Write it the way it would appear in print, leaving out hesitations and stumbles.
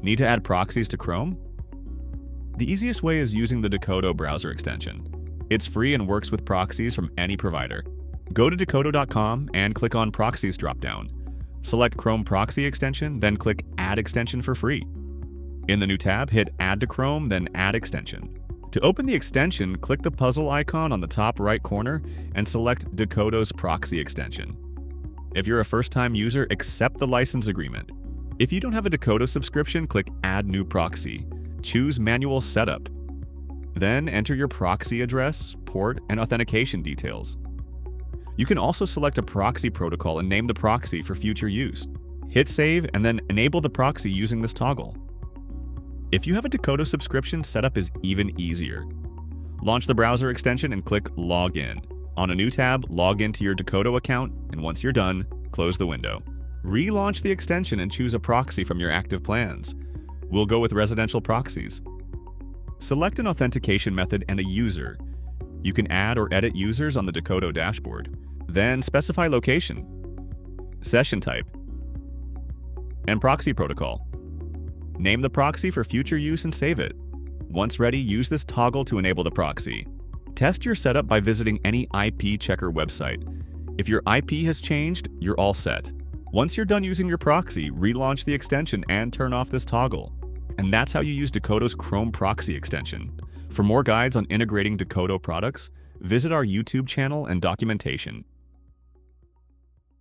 Need to add proxies to Chrome? The easiest way is using the Decodo browser extension. It's free and works with proxies from any provider. Go to decodo.com and click on Proxies dropdown. Select Chrome Proxy Extension, then click Add Extension for free. In the new tab, hit Add to Chrome, then Add Extension. To open the extension, click the puzzle icon on the top right corner and select Decodo's Proxy Extension. If you're a first-time user, accept the license agreement. If you don't have a Decodo subscription, click Add New Proxy. Choose Manual Setup. Then enter your proxy address, port, and authentication details. You can also select a proxy protocol and name the proxy for future use. Hit Save and then enable the proxy using this toggle. If you have a Decodo subscription, setup is even easier. Launch the browser extension and click Login. On a new tab, log into your Decodo account, and once you're done, close the window. Relaunch the extension and choose a proxy from your active plans. We'll go with residential proxies. Select an authentication method and a user. You can add or edit users on the Decodo dashboard. Then specify location, session type, and proxy protocol. Name the proxy for future use and save it. Once ready, use this toggle to enable the proxy. Test your setup by visiting any IP checker website. If your IP has changed, you're all set. Once you're done using your proxy, relaunch the extension and turn off this toggle. And that's how you use Decodo's Chrome Proxy Extension. For more guides on integrating Decodo products, visit our YouTube channel and documentation.